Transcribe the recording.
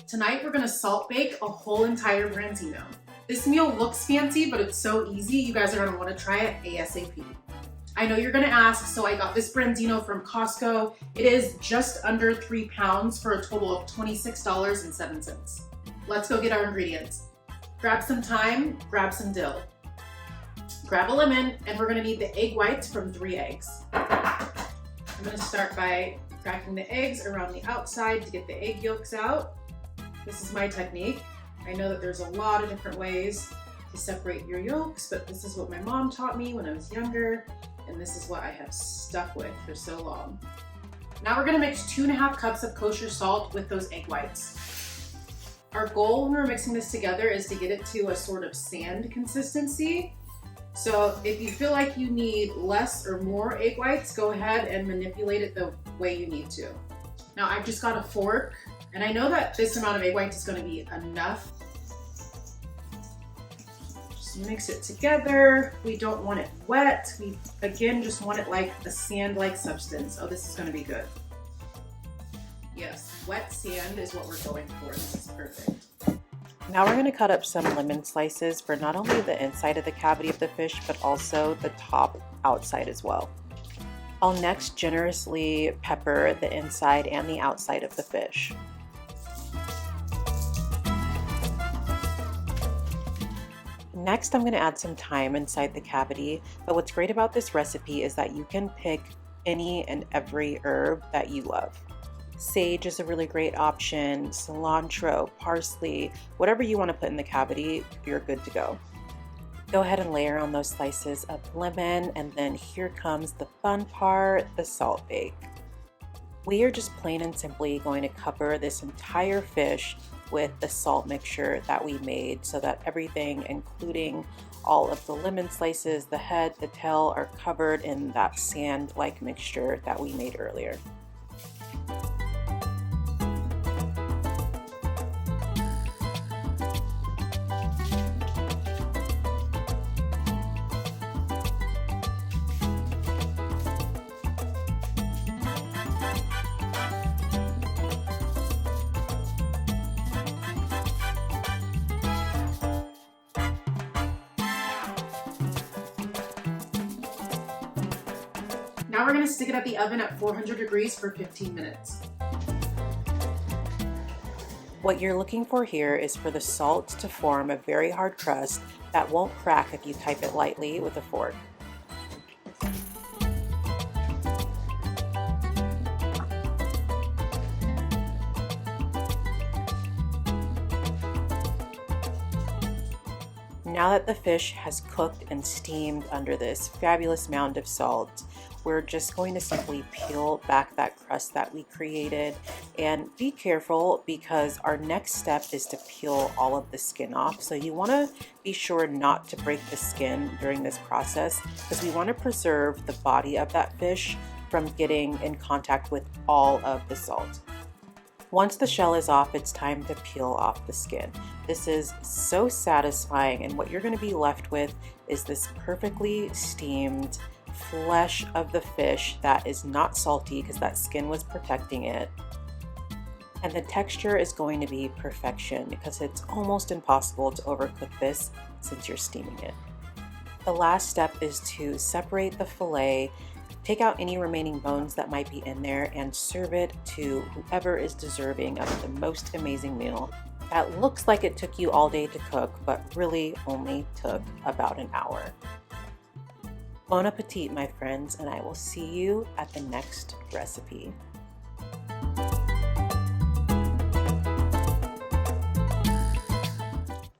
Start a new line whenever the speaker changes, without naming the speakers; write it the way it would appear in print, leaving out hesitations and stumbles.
Tonight we're gonna salt bake a whole entire branzino. This meal looks fancy, but it's so easy, you guys are gonna wanna try it ASAP. I know you're gonna ask, so I got this branzino from Costco. It is just under 3 pounds for a total of $26.07. Let's go get our ingredients. Grab some thyme, grab some dill. Grab a lemon, and we're gonna need the egg whites from 3 eggs. I'm gonna start by cracking the eggs around the outside to get the egg yolks out. This is my technique. I know that there's a lot of different ways to separate your yolks, but this is what my mom taught me when I was younger, and this is what I have stuck with for so long. Now we're gonna mix 2.5 cups of kosher salt with those egg whites. Our goal when we're mixing this together is to get it to a sort of sand consistency. So if you feel like you need less or more egg whites, go ahead and manipulate it the way you need to. Now I've just got a fork, and I know that this amount of egg whites is gonna be enough. Just mix it together. We don't want it wet. We, again, just want it like a sand-like substance. Oh, this is gonna be good. Yes, wet sand is what we're going for. This is perfect.
Now we're going to cut up some lemon slices for not only the inside of the cavity of the fish, but also the top outside as well. I'll next generously pepper the inside and the outside of the fish. Next, I'm going to add some thyme inside the cavity, but what's great about this recipe is that you can pick any and every herb that you love. Sage is a really great option, cilantro, parsley, whatever you want to put in the cavity, you're good to go. Go ahead and layer on those slices of lemon, and then here comes the fun part, the salt bake. We are just plain and simply going to cover this entire fish with the salt mixture that we made so that everything, including all of the lemon slices, the head, the tail, are covered in that sand-like mixture that we made earlier.
Now we're gonna stick it at the oven at 400 degrees for 15 minutes.
What you're looking for here is for the salt to form a very hard crust that won't crack if you type it lightly with a fork. Now that the fish has cooked and steamed under this fabulous mound of salt, we're just going to simply peel back that crust that we created, and be careful because our next step is to peel all of the skin off. So you want to be sure not to break the skin during this process because we want to preserve the body of that fish from getting in contact with all of the salt. Once the shell is off, it's time to peel off the skin. This is so satisfying, and what you're going to be left with is this perfectly steamed flesh of the fish that is not salty because that skin was protecting it. And the texture is going to be perfection because it's almost impossible to overcook this since you're steaming it. The last step is to separate the fillet, take out any remaining bones that might be in there, and serve it to whoever is deserving of the most amazing meal that looks like it took you all day to cook, but really only took about an hour. Bon appetit, my friends, and I will see you at the next recipe.